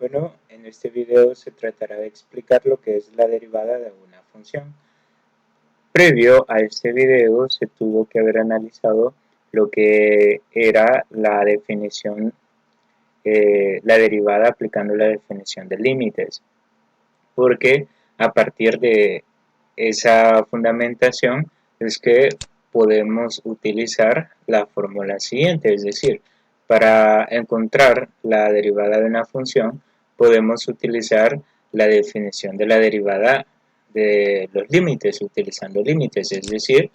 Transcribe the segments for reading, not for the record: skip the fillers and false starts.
Bueno, en este video se tratará de explicar lo que es la derivada de una función. Previo a este video se tuvo que haber analizado lo que era la definición, la derivada aplicando la definición de límites, porque a partir de esa fundamentación es que podemos utilizar la fórmula siguiente, es decir, para encontrar la derivada de una función podemos utilizar la definición de la derivada de los límites, utilizando límites, es decir,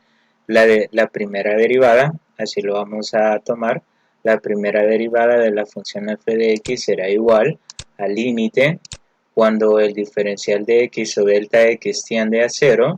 la primera derivada, así lo vamos a tomar, la primera derivada de la función f de x será igual al límite cuando el diferencial de x o delta x tiende a 0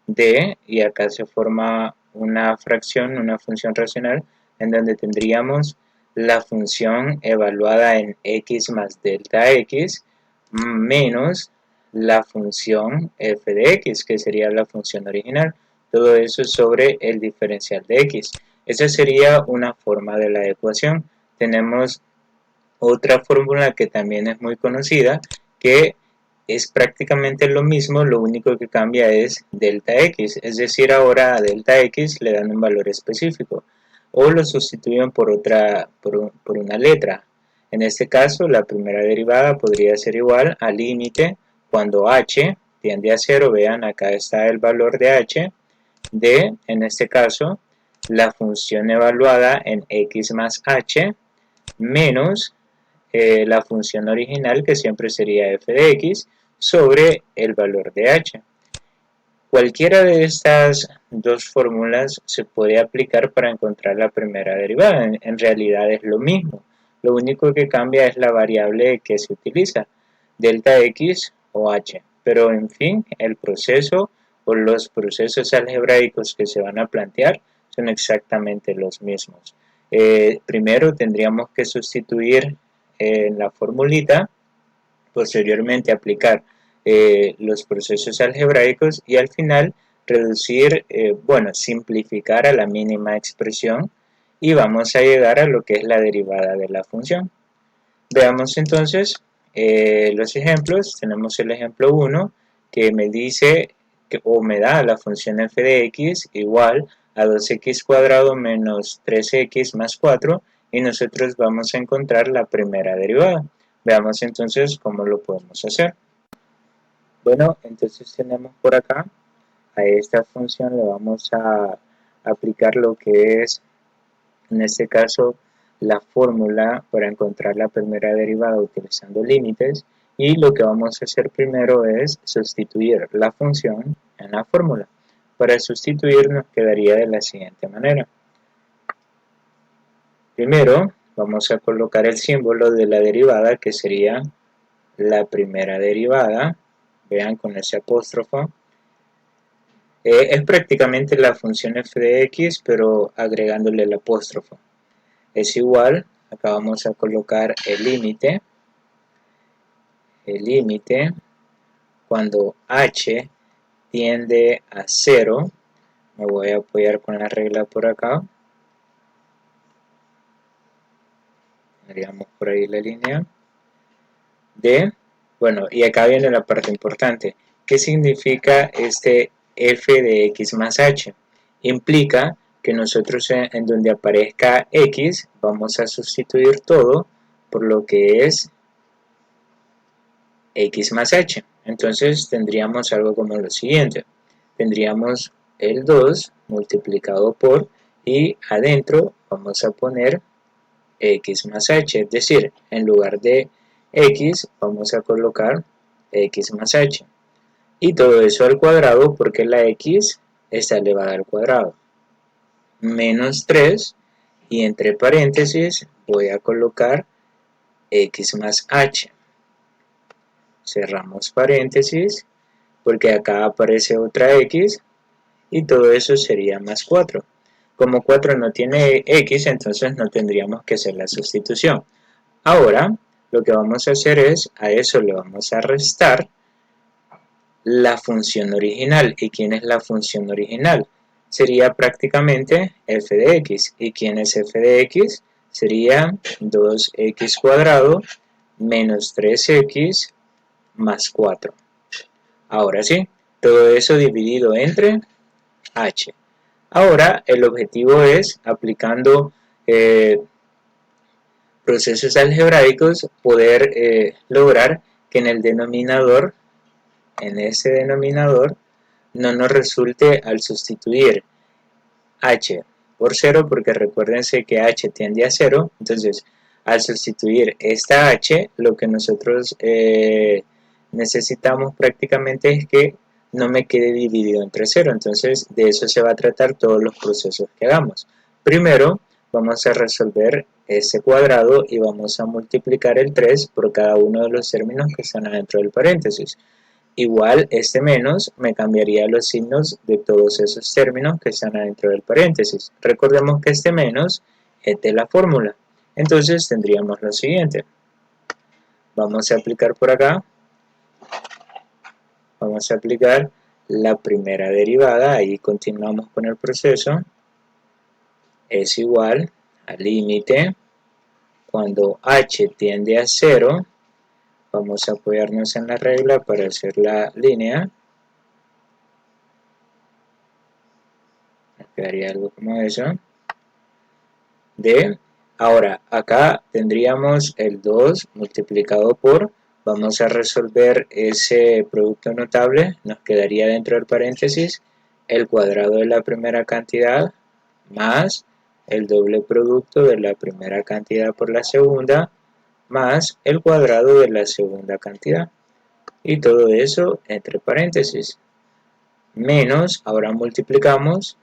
de, y acá se forma una fracción, una función racional, en donde tendríamos la función evaluada en x más delta x menos la función f de x, que sería la función original. Todo eso sobre el diferencial de x. Esa sería una forma de la ecuación. Tenemos otra fórmula que también es muy conocida, que es prácticamente lo mismo, lo único que cambia es delta x, es decir, ahora a delta x le dan un valor específico o lo sustituyen por una letra. En este caso, la primera derivada podría ser igual al límite cuando h tiende a 0, vean acá está el valor de h, de, en este caso, la función evaluada en x más h menos la función original, que siempre sería f de x, sobre el valor de h. Cualquiera de estas dos fórmulas se puede aplicar para encontrar la primera derivada. En realidad es lo mismo. Lo único que cambia es la variable que se utiliza, delta x o h. Pero en fin, el proceso o los procesos algebraicos que se van a plantear son exactamente los mismos. Primero tendríamos que sustituir en la formulita, posteriormente aplicar los procesos algebraicos y al final reducir, simplificar a la mínima expresión y vamos a llegar a lo que es la derivada de la función. Veamos entonces los ejemplos. Tenemos el ejemplo 1 que me dice o me da la función f de x igual a 2x cuadrado menos 3x más 4 y nosotros vamos a encontrar la primera derivada. Veamos entonces cómo lo podemos hacer. Bueno, entonces tenemos por acá, a esta función le vamos a aplicar lo que es, en este caso, la fórmula para encontrar la primera derivada utilizando límites, y lo que vamos a hacer primero es sustituir la función en la fórmula. Para sustituir nos quedaría de la siguiente manera. Primero vamos a colocar el símbolo de la derivada, que sería la primera derivada, vean con ese apóstrofo. Es prácticamente la función f de x, pero agregándole el apóstrofo. Es igual, acá vamos a colocar el límite cuando h tiende a 0, me voy a apoyar con la regla por acá, haríamos por ahí la línea, y acá viene la parte importante. ¿Qué significa este f de x más h? Implica que nosotros en donde aparezca x vamos a sustituir todo por lo que es x más h. Entonces tendríamos algo como lo siguiente. Tendríamos el 2 multiplicado por, y adentro vamos a poner x más h, es decir, en lugar de x vamos a colocar x más h. Y todo eso al cuadrado porque la x está elevada al cuadrado. Menos 3, y entre paréntesis voy a colocar x más h. Cerramos paréntesis porque acá aparece otra x y todo eso sería más 4. Como 4 no tiene x, entonces no tendríamos que hacer la sustitución. Ahora lo que vamos a hacer es, a eso le vamos a restar la función original. ¿Y quién es la función original? Sería prácticamente f de x. ¿Y quién es f de x? Sería 2x cuadrado menos 3x más 4. Ahora sí, todo eso dividido entre h. Ahora el objetivo es, aplicando procesos algebraicos, poder lograr que en ese denominador, no nos resulte al sustituir h por 0, porque recuérdense que h tiende a 0, entonces al sustituir esta h, lo que nosotros necesitamos prácticamente es que no me quede dividido entre 0, entonces de eso se va a tratar todos los procesos que hagamos. Primero vamos a resolver ese cuadrado y vamos a multiplicar el 3 por cada uno de los términos que están adentro del paréntesis. Igual este menos me cambiaría los signos de todos esos términos que están adentro del paréntesis. Recordemos que este menos es de la fórmula. Entonces tendríamos lo siguiente. Vamos a aplicar por acá. Vamos a aplicar la primera derivada. Ahí continuamos con el proceso. Es igual al límite. Cuando h tiende a 0, vamos a apoyarnos en la regla para hacer la línea. Quedaría algo como eso. Ahora acá tendríamos el 2 multiplicado por, vamos a resolver ese producto notable, nos quedaría dentro del paréntesis el cuadrado de la primera cantidad más el doble producto de la primera cantidad por la segunda más el cuadrado de la segunda cantidad, y todo eso entre paréntesis, menos, ahora multiplicamos,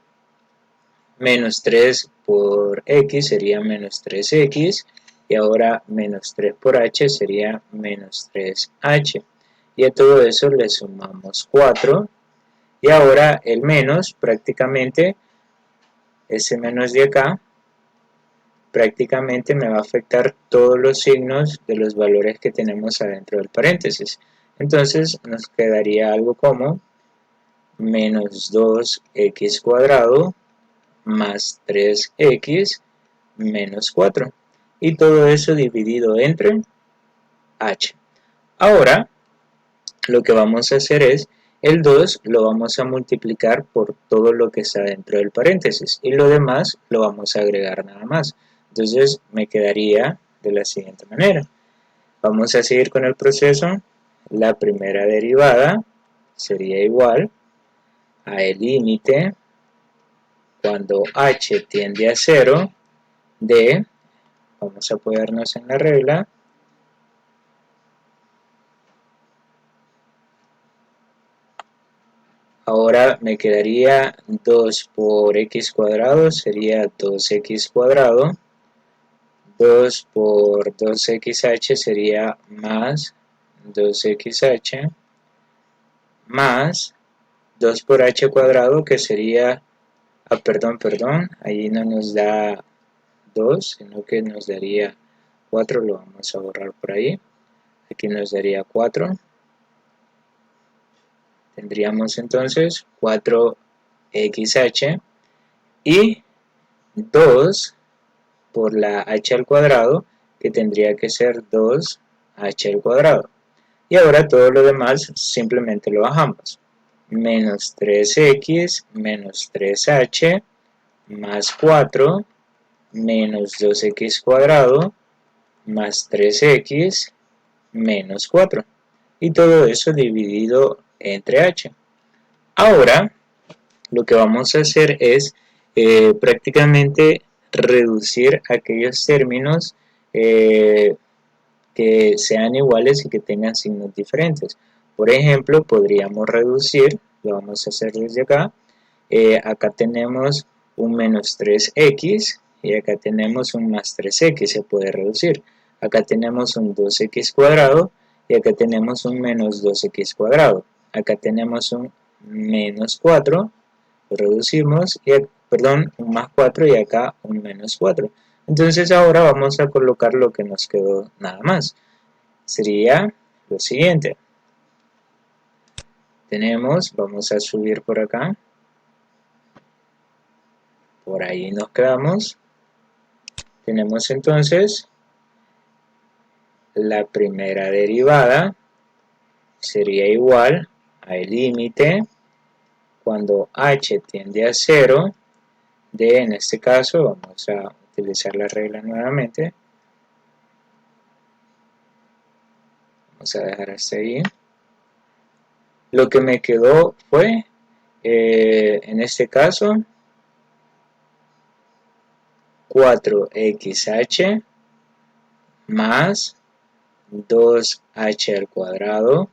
menos 3 por x sería menos 3x, y ahora menos 3 por h sería menos 3h, y a todo eso le sumamos 4, y ahora el menos, prácticamente, ese menos de acá, prácticamente me va a afectar todos los signos de los valores que tenemos adentro del paréntesis. Entonces nos quedaría algo como menos 2x cuadrado más 3x menos 4, y todo eso dividido entre h. Ahora lo que vamos a hacer es el 2 lo vamos a multiplicar por todo lo que está dentro del paréntesis y lo demás lo vamos a agregar nada más. Entonces me quedaría de la siguiente manera. Vamos a seguir con el proceso. La primera derivada sería igual a el límite cuando h tiende a 0 de, vamos a apoyarnos en la regla, ahora me quedaría 2 por x cuadrado, sería 2x cuadrado, 2 por 2xh sería más 2xh, más 2 por h cuadrado, que sería, perdón, ahí no nos da 2, sino que nos daría 4, lo vamos a borrar por ahí, aquí nos daría 4, tendríamos entonces 4xh, y 2 por la h al cuadrado, que tendría que ser 2h al cuadrado. Y ahora todo lo demás simplemente lo bajamos. Menos 3x menos 3h más 4 menos 2x cuadrado más 3x menos 4. Y todo eso dividido entre h. Ahora lo que vamos a hacer es prácticamente reducir aquellos términos que sean iguales y que tengan signos diferentes. Por ejemplo, podríamos reducir, lo vamos a hacer desde acá, acá tenemos un menos 3x y acá tenemos un más 3x, se puede reducir. Acá tenemos un 2x cuadrado y acá tenemos un menos 2x cuadrado. Acá tenemos un menos 4, lo reducimos, perdón, un más 4 y acá un menos 4. Entonces ahora vamos a colocar lo que nos quedó nada más. Sería lo siguiente. Vamos a subir por acá. Por ahí nos quedamos. Tenemos entonces la primera derivada sería igual al límite cuando h tiende a 0 de, en este caso, vamos a utilizar la regla nuevamente, vamos a dejar hasta ahí. Lo que me quedó fue, en este caso, 4xh más 2h al cuadrado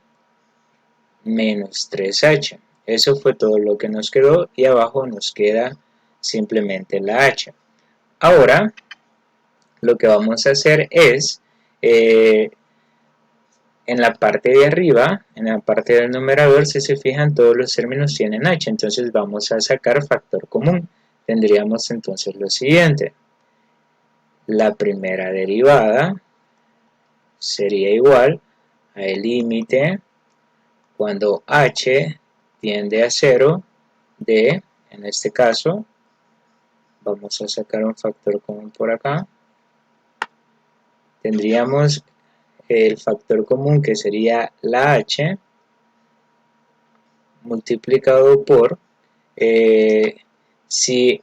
menos 3h. Eso fue todo lo que nos quedó y abajo nos queda simplemente la h. Ahora lo que vamos a hacer es, en la parte de arriba, en la parte del numerador, si se fijan, todos los términos tienen h, entonces vamos a sacar factor común. Tendríamos entonces lo siguiente: la primera derivada sería igual al límite cuando h tiende a 0 de, en este caso, vamos a sacar un factor común por acá, tendríamos el factor común que sería la h multiplicado por, si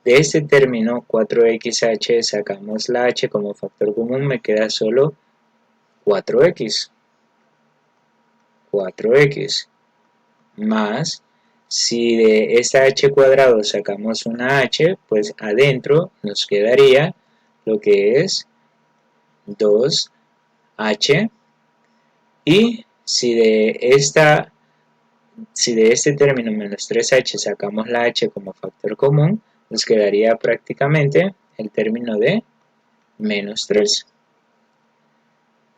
de este término 4xh sacamos la h como factor común, me queda solo 4x más, si de esta h cuadrado sacamos una h, pues adentro nos quedaría lo que es 2h, y si de este término menos 3h sacamos la h como factor común, nos quedaría prácticamente el término de menos 3.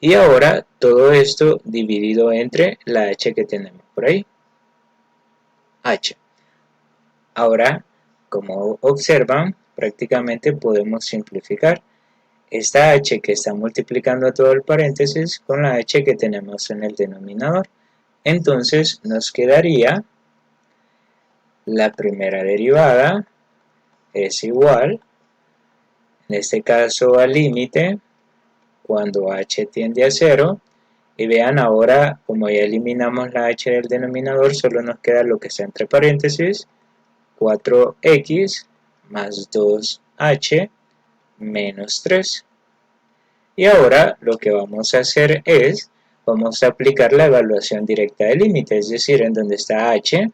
Y ahora todo esto dividido entre la h que tenemos por ahí, h. Ahora, como observan, prácticamente podemos simplificar esta h que está multiplicando a todo el paréntesis con la h que tenemos en el denominador. Entonces nos quedaría la primera derivada es igual, en este caso al límite, cuando h tiende a 0, y vean ahora, como ya eliminamos la h del denominador, solo nos queda lo que está entre paréntesis, 4x más 2h menos 3. Y ahora lo que vamos a hacer es, vamos a aplicar la evaluación directa del límite, es decir, en donde está h,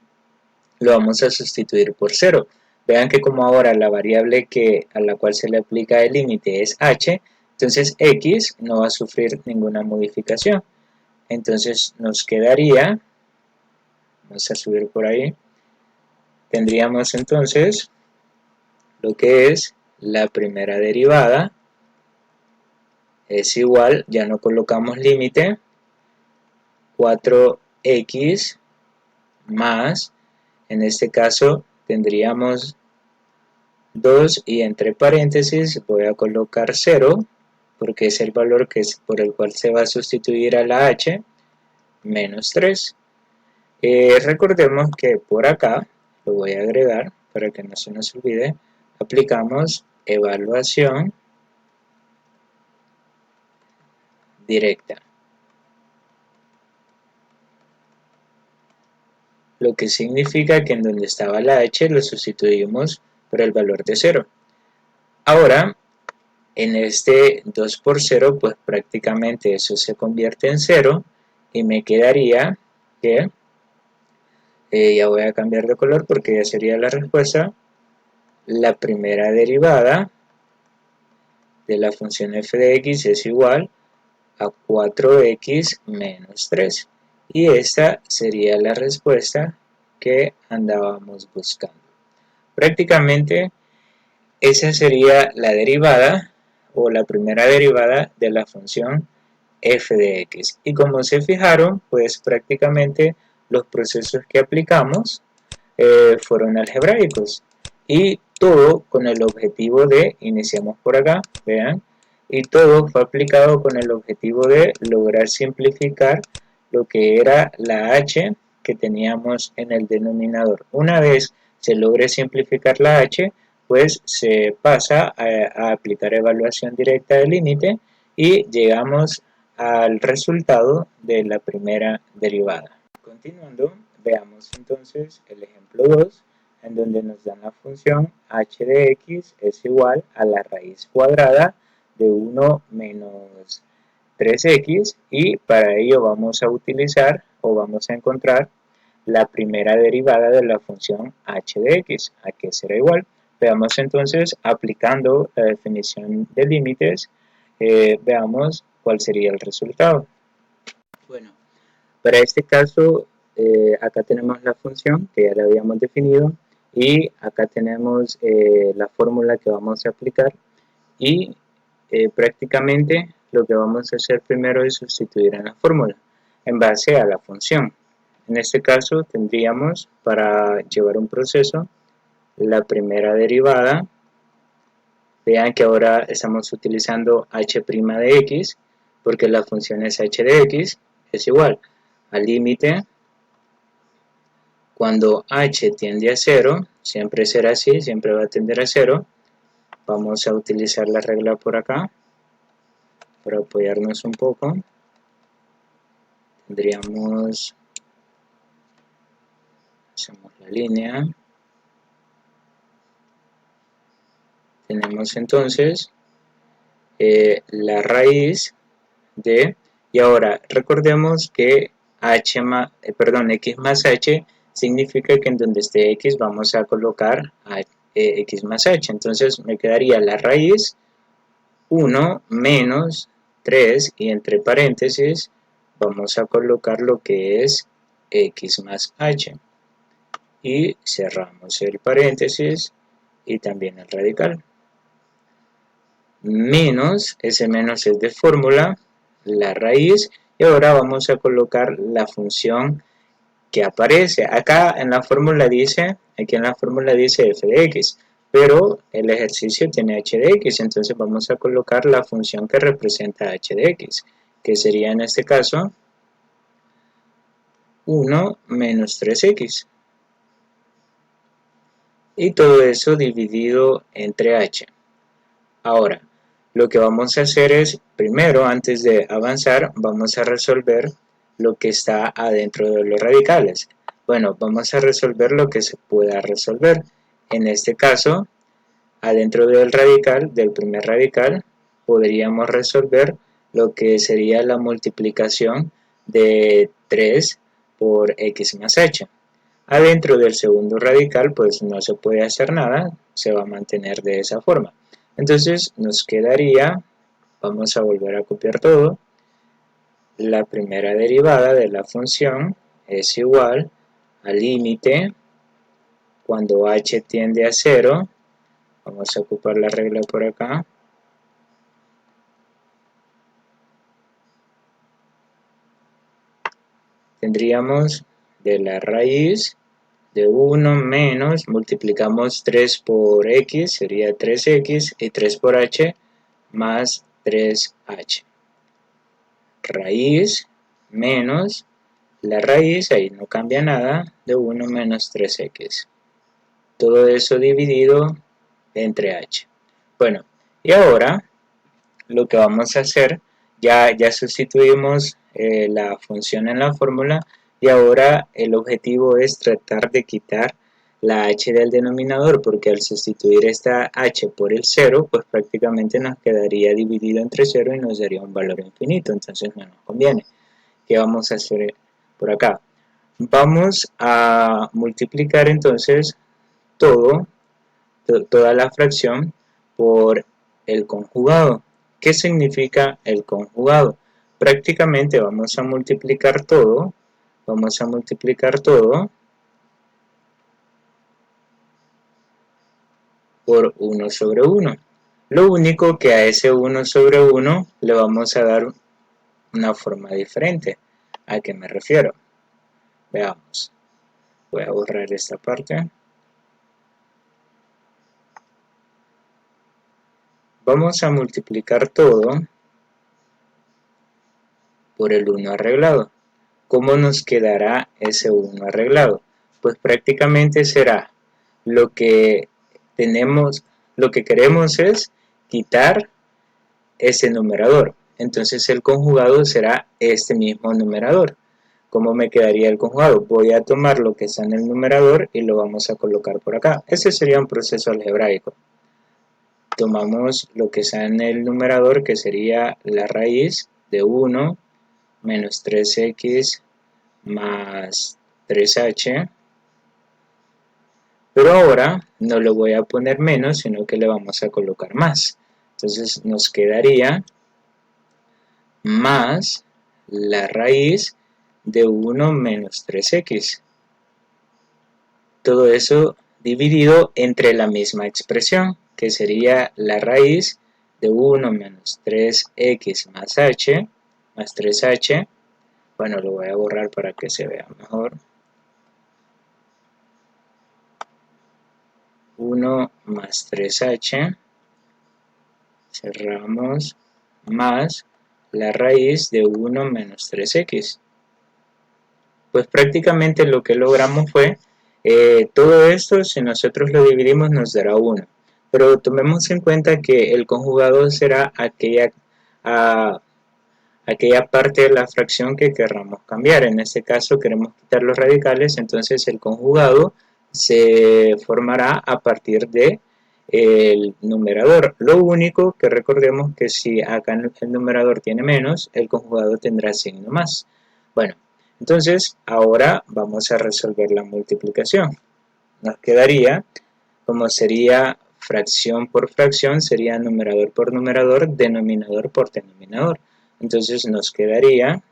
lo vamos a sustituir por 0. Vean que como ahora la variable a la cual se le aplica el límite es h, entonces x no va a sufrir ninguna modificación. Entonces nos quedaría, vamos a subir por ahí, tendríamos entonces lo que es la primera derivada es igual, ya no colocamos límite, 4x más, en este caso tendríamos 2 y entre paréntesis voy a colocar 0 porque es el valor por el cual se va a sustituir a la h, menos 3. Recordemos que por acá, lo voy a agregar para que no se nos olvide, aplicamos evaluación directa, lo que significa que en donde estaba la h lo sustituimos por el valor de 0. Ahora, en este 2 por 0, pues prácticamente eso se convierte en 0 y me quedaría que, ya voy a cambiar de color porque ya sería la respuesta, la primera derivada de la función f de x es igual a 4x menos 3. Y esta sería la respuesta que andábamos buscando. Prácticamente esa sería la derivada o la primera derivada de la función f de x. Y como se fijaron, pues prácticamente los procesos que aplicamos fueron algebraicos. Y todo con el objetivo de, iniciamos por acá, vean, y todo fue aplicado con el objetivo de lograr simplificar lo que era la h que teníamos en el denominador. Una vez se logre simplificar la h, pues se pasa a aplicar evaluación directa del límite y llegamos al resultado de la primera derivada. Continuando, veamos entonces el ejemplo 2, en donde nos dan la función h de x es igual a la raíz cuadrada de 1 menos 3x, y para ello vamos a utilizar o vamos a encontrar la primera derivada de la función h de x, a que será igual. Veamos entonces, aplicando la definición de límites, veamos cuál sería el resultado. Bueno, para este caso, acá tenemos la función que ya la habíamos definido, y acá tenemos la fórmula que vamos a aplicar, y prácticamente lo que vamos a hacer primero es sustituir en la fórmula en base a la función. En este caso tendríamos, para llevar un proceso, la primera derivada. Vean que ahora estamos utilizando h' de x, porque la función es h de x, es igual al límite cuando h tiende a 0, siempre será así, siempre va a tender a 0. Vamos a utilizar la regla por acá para apoyarnos un poco. Tendríamos, hacemos la línea, tenemos entonces la raíz de, y ahora recordemos que x más h significa que en donde esté x vamos a colocar x más h, entonces me quedaría la raíz 1 menos 3, y entre paréntesis vamos a colocar lo que es x más h, y cerramos el paréntesis y también el radical. Menos, ese menos es de fórmula, la raíz, y ahora vamos a colocar la función que aparece. Acá en la fórmula dice, f de x, pero el ejercicio tiene h de x, entonces vamos a colocar la función que representa h de x, que sería en este caso 1 menos 3x. Y todo eso dividido entre h. Ahora, lo que vamos a hacer es, primero, antes de avanzar, vamos a resolver lo que está adentro de los radicales. Bueno, vamos a resolver lo que se pueda resolver. En este caso, adentro del radical, del primer radical, podríamos resolver lo que sería la multiplicación de 3 por x más h. Adentro del segundo radical, pues no se puede hacer nada, se va a mantener de esa forma. Entonces nos quedaría, vamos a volver a copiar todo, la primera derivada de la función es igual al límite cuando h tiende a 0, vamos a ocupar la regla por acá, tendríamos de la raíz de 1 menos, multiplicamos 3 por x, sería 3x, y 3 por h, más 3h. Raíz menos la raíz, ahí no cambia nada, de 1 menos 3x. Todo eso dividido entre h. Bueno, y ahora lo que vamos a hacer, ya sustituimos la función en la fórmula, y ahora el objetivo es tratar de quitar la h del denominador, porque al sustituir esta h por el 0, pues prácticamente nos quedaría dividido entre 0 y nos daría un valor infinito, entonces no nos conviene. ¿Qué vamos a hacer por acá? Vamos a multiplicar entonces toda la fracción por el conjugado. ¿Qué significa el conjugado? Prácticamente vamos a multiplicar todo por 1 sobre 1. Lo único que a ese 1 sobre 1 le vamos a dar una forma diferente. ¿A qué me refiero? Veamos. Voy a borrar esta parte. Vamos a multiplicar todo por el 1 arreglado. ¿Cómo nos quedará ese 1 arreglado? Pues prácticamente será lo que queremos es quitar ese numerador. entonces el conjugado será este mismo numerador. ¿Cómo me quedaría el conjugado? Voy a tomar lo que está en el numerador y lo vamos a colocar por acá. Ese sería un proceso algebraico. Tomamos lo que está en el numerador, que sería la raíz de 1 menos 3x más 3h. Pero ahora no le voy a poner menos, sino que le vamos a colocar más. Entonces nos quedaría más la raíz de 1 menos 3x. Todo eso dividido entre la misma expresión, que sería la raíz de 1 menos 3x más h, más 3h. Bueno, lo voy a borrar para que se vea mejor. 1 más 3h, cerramos, más la raíz de 1 menos 3x. Pues prácticamente lo que logramos fue, todo esto si nosotros lo dividimos nos dará 1. Pero tomemos en cuenta que el conjugado será aquella parte de la fracción que querramos cambiar. En este caso queremos quitar los radicales, entonces el conjugado se formará a partir de el numerador. Lo único que recordemos que si acá el numerador tiene menos, el conjugado tendrá signo más. Bueno, entonces ahora vamos a resolver la multiplicación. Nos quedaría, como sería fracción por fracción, sería numerador por numerador, denominador por denominador. Entonces nos quedaría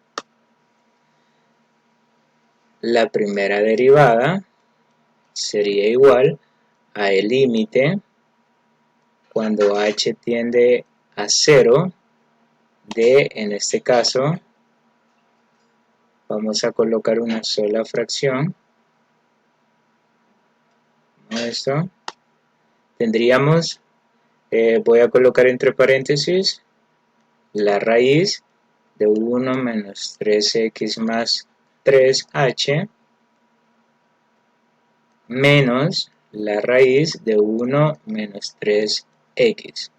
la primera derivada sería igual a el límite cuando h tiende a 0 de, en este caso, vamos a colocar una sola fracción, como esto, tendríamos, voy a colocar entre paréntesis, la raíz de 1 menos 3x más 3h menos la raíz de 1 menos 3x.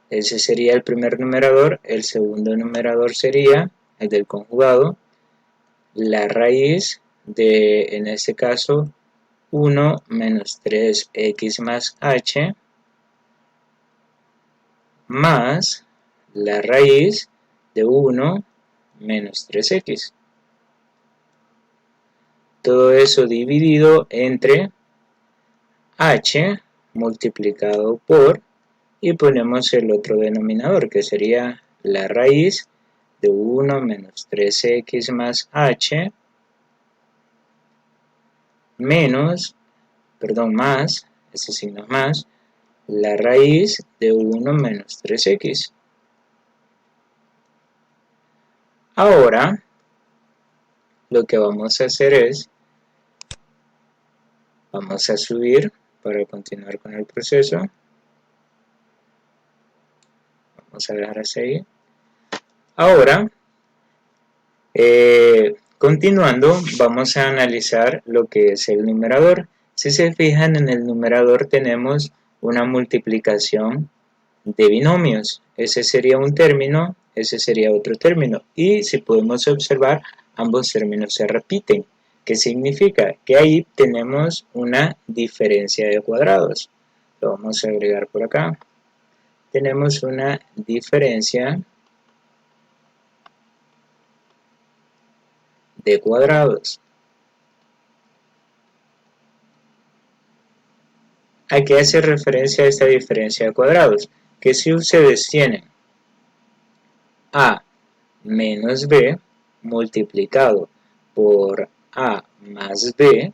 Ese sería el primer numerador. El segundo numerador sería el del conjugado, la raíz de, en este caso, 1 menos 3x más h más la raíz de 1 menos 3x. Todo eso dividido entre h multiplicado por, y ponemos el otro denominador, que sería la raíz de 1 menos 3x más h menos, más, ese signo es más, la raíz de 1 menos 3x. Ahora, lo que vamos a hacer es, vamos a subir para continuar con el proceso. Vamos a dejar así. Ahora, continuando, vamos a analizar lo que es el numerador. Si se fijan, en el numerador tenemos una multiplicación de binomios. Ese sería un término, ese sería otro término. Y si podemos observar, ambos términos se repiten. ¿Qué significa? Que ahí tenemos una diferencia de cuadrados. Lo vamos a agregar por acá. Tenemos una diferencia de cuadrados. ¿A qué hace referencia esta diferencia de cuadrados? Que si ustedes tienen a menos b multiplicado por a más b,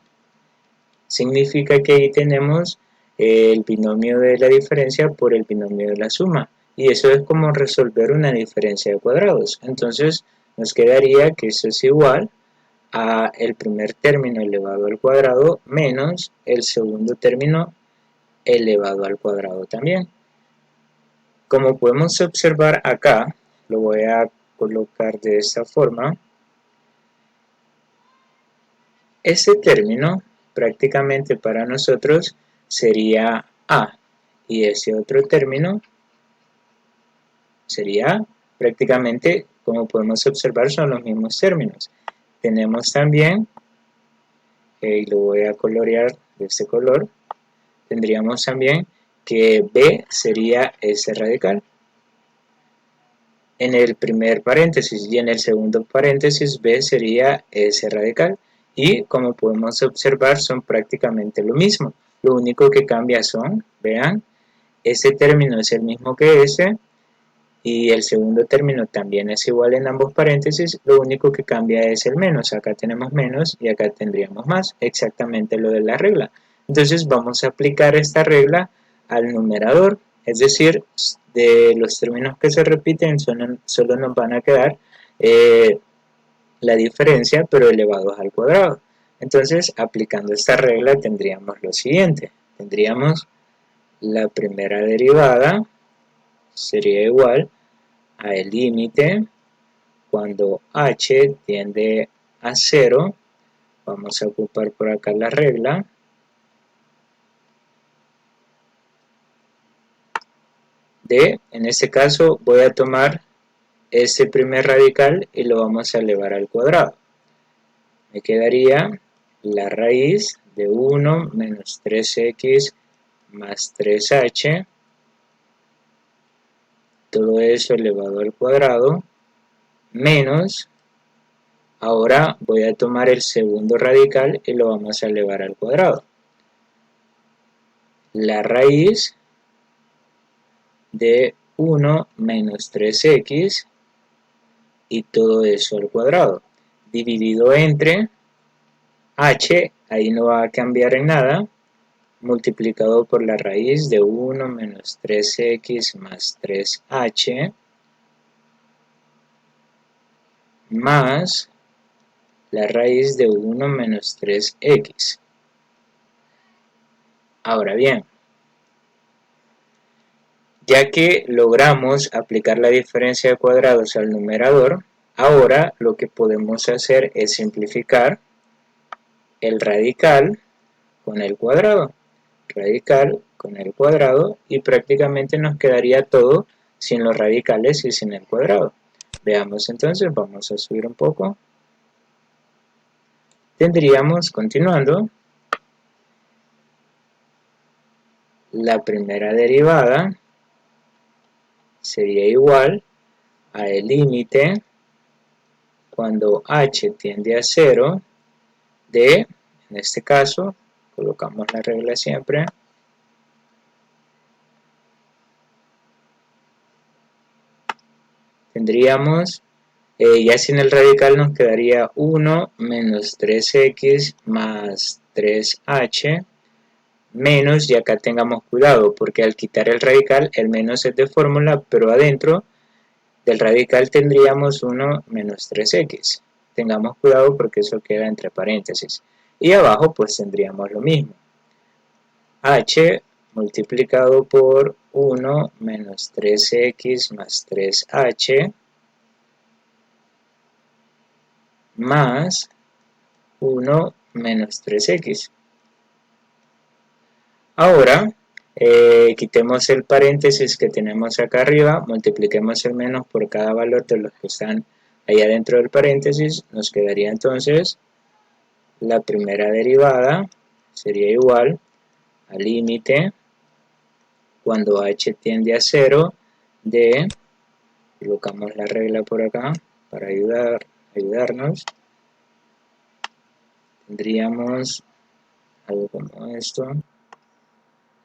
significa que ahí tenemos el binomio de la diferencia por el binomio de la suma. Y eso es como resolver una diferencia de cuadrados. Entonces nos quedaría que eso es igual a el primer término elevado al cuadrado menos el segundo término elevado al cuadrado también. Como podemos observar acá, lo voy a colocar de esta forma. Este término prácticamente para nosotros sería a, y ese otro término sería prácticamente, como podemos observar, son los mismos términos. Tenemos también, y lo voy a colorear de este color, tendríamos también que b sería s radical en el primer paréntesis, y en el segundo paréntesis b sería s radical, y como podemos observar son prácticamente lo mismo. Lo único que cambia son, vean, este término es el mismo que ese, y el segundo término también es igual en ambos paréntesis, lo único que cambia es el menos. Acá tenemos menos y acá tendríamos más, exactamente lo de la regla. Entonces vamos a aplicar esta regla al numerador, es decir, de los términos que se repiten solo nos van a quedar la diferencia, pero elevados al cuadrado. Entonces, aplicando esta regla tendríamos lo siguiente. Tendríamos la primera derivada sería igual a el límite cuando h tiende a 0. Vamos a ocupar por acá la regla. En este caso voy a tomar este primer radical y lo vamos a elevar al cuadrado. Me quedaría la raíz de 1 menos 3x más 3h, todo eso elevado al cuadrado, menos, ahora voy a tomar el segundo radical y lo vamos a elevar al cuadrado. La raíz de 1 menos 3x y todo eso al cuadrado, dividido entre h, ahí no va a cambiar en nada, multiplicado por la raíz de 1 menos 3x más 3h, más la raíz de 1 menos 3x. Ahora bien, ya que logramos aplicar la diferencia de cuadrados al numerador, ahora lo que podemos hacer es simplificar el radical con el cuadrado. Radical con el cuadrado, y prácticamente nos quedaría todo sin los radicales y sin el cuadrado. Veamos entonces, vamos a subir un poco. Tendríamos, continuando, la primera derivada sería igual a el límite cuando h tiende a 0 de, en este caso, colocamos la regla siempre, tendríamos, ya sin el radical nos quedaría 1 menos 3x más 3h, menos, y acá tengamos cuidado, porque al quitar el radical, el menos es de fórmula, pero adentro del radical tendríamos 1 menos 3x. Tengamos cuidado porque eso queda entre paréntesis. Y abajo pues tendríamos lo mismo. h multiplicado por 1 menos 3x más 3h más 1 menos 3x. Ahora, quitemos el paréntesis que tenemos acá arriba, multipliquemos el menos por cada valor de los que están allá dentro del paréntesis, nos quedaría entonces la primera derivada, sería igual al límite cuando h tiende a 0 de, colocamos la regla por acá para ayudarnos, tendríamos algo como esto,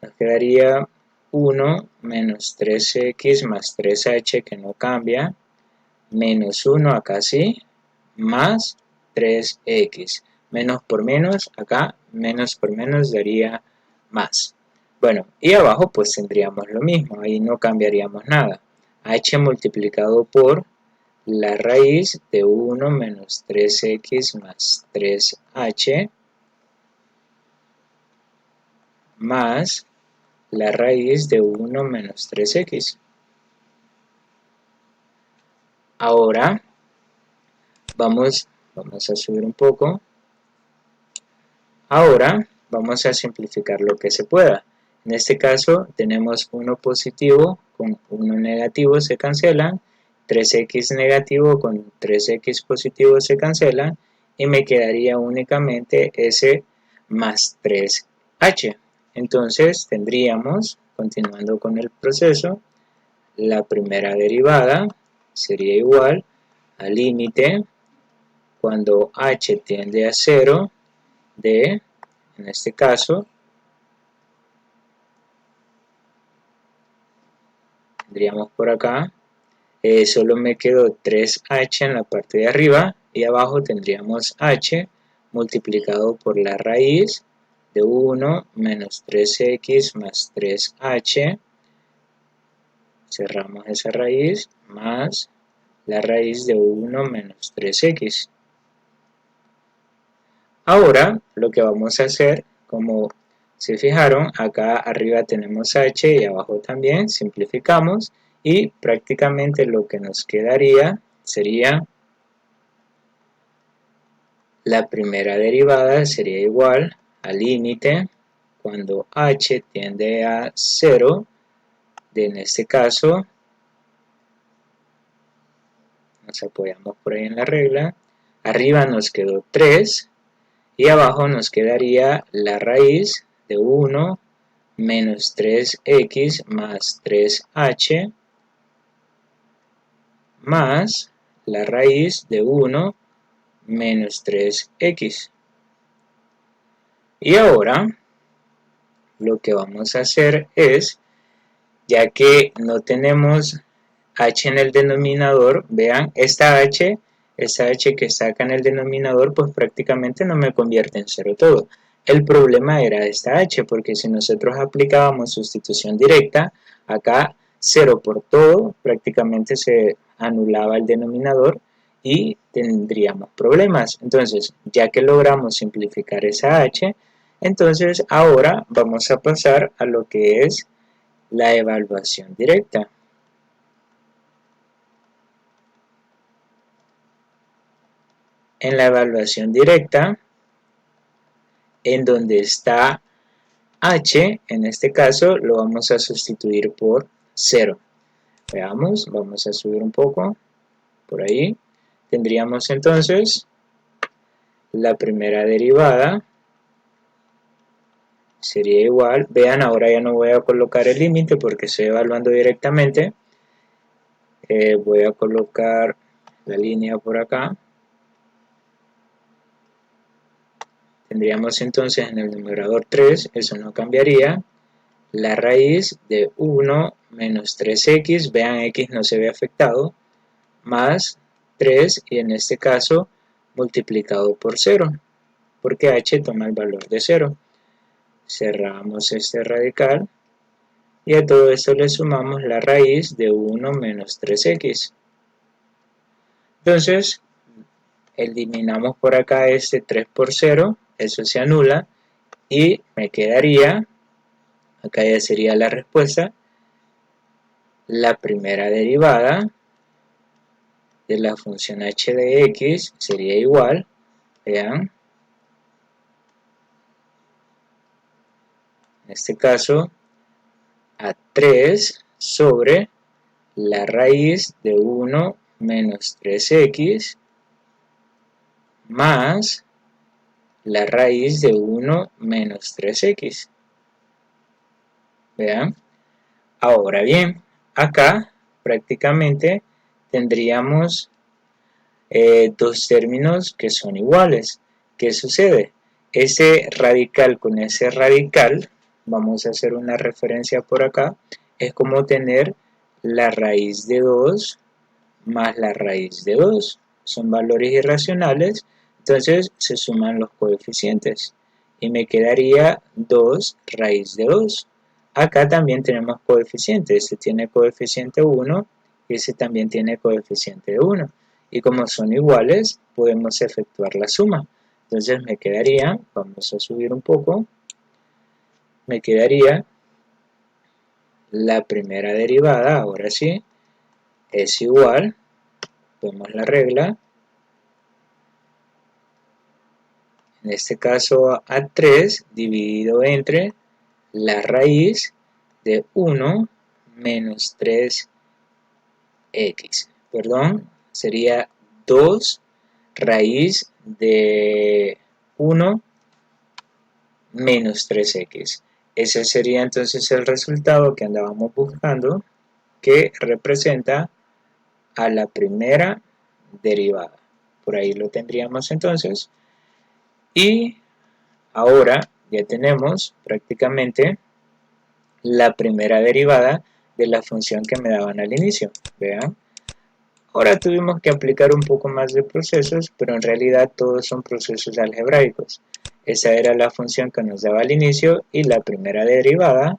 nos quedaría 1 menos 3x más 3h que no cambia, menos 1 acá sí, más 3x. Menos por menos, acá menos por menos daría más. Bueno, y abajo pues tendríamos lo mismo, ahí no cambiaríamos nada. h multiplicado por la raíz de 1 menos 3x más 3h más la raíz de 1 menos 3x. Ahora vamos a subir un poco. Ahora vamos a simplificar lo que se pueda. En este caso tenemos 1 positivo con 1 negativo, se cancelan, 3x negativo con 3x positivo se cancelan y me quedaría únicamente s más 3h. Entonces tendríamos, continuando con el proceso, la primera derivada sería igual al límite cuando h tiende a 0 de, en este caso, tendríamos por acá, solo me quedó 3h en la parte de arriba y abajo tendríamos h multiplicado por la raíz de 1 menos 3x más 3h, cerramos esa raíz, más la raíz de 1 menos 3x. Ahora lo que vamos a hacer, como se fijaron, acá arriba tenemos h y abajo también, simplificamos y prácticamente lo que nos quedaría sería la primera derivada sería igual al límite cuando h tiende a 0, en este caso nos apoyamos por ahí en la regla, arriba nos quedó 3 y abajo nos quedaría la raíz de 1 menos 3x más 3h más la raíz de 1 menos 3x. Y ahora lo que vamos a hacer es, ya que no tenemos h en el denominador, vean, esta h que está acá en el denominador, pues prácticamente no me convierte en 0 todo. El problema era esta h, porque si nosotros aplicábamos sustitución directa, acá 0 por todo, prácticamente se anulaba el denominador y tendríamos problemas. Entonces, ya que logramos simplificar esa h, entonces ahora vamos a pasar a lo que es la evaluación directa. En la evaluación directa, en donde está h, en este caso lo vamos a sustituir por 0. Veamos, vamos a subir un poco por ahí. Tendríamos entonces la primera derivada sería igual, vean, ahora ya no voy a colocar el límite porque estoy evaluando directamente. Voy a colocar la línea por acá. Tendríamos entonces en el numerador 3, eso no cambiaría, la raíz de 1 menos 3x, vean x no se ve afectado, más 3 y en este caso multiplicado por 0, porque h toma el valor de 0. Cerramos este radical y a todo esto le sumamos la raíz de 1 menos 3x. Entonces, eliminamos por acá este 3 por 0, eso se anula y me quedaría, acá ya sería la respuesta, la primera derivada de la función h de x sería igual, vean, en este caso, a 3 sobre la raíz de 1 menos 3x más la raíz de 1 menos 3x. Vean, ahora bien, acá prácticamente tendríamos dos términos que son iguales. ¿Qué sucede? Ese radical con ese radical, vamos a hacer una referencia por acá, es como tener la raíz de 2 más la raíz de 2. Son valores irracionales, entonces se suman los coeficientes y me quedaría 2 raíz de 2. Acá también tenemos coeficientes, este tiene coeficiente 1 y ese también tiene coeficiente de 1. Y como son iguales, podemos efectuar la suma. Entonces me quedaría, vamos a subir un poco, me quedaría la primera derivada, ahora sí, es igual, vemos la regla, en este caso a 3 dividido entre la raíz de 1 menos 3x. perdón, sería 2 raíz de 1 menos 3x. Ese sería entonces el resultado que andábamos buscando, que representa a la primera derivada. Por ahí lo tendríamos entonces. Y ahora ya tenemos prácticamente la primera derivada de la función que me daban al inicio. Vean. Ahora tuvimos que aplicar un poco más de procesos, pero en realidad todos son procesos algebraicos. Esa era la función que nos daba al inicio y la primera derivada,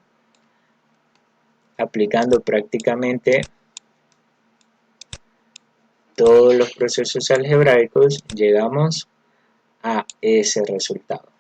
aplicando prácticamente todos los procesos algebraicos, llegamos a ese resultado.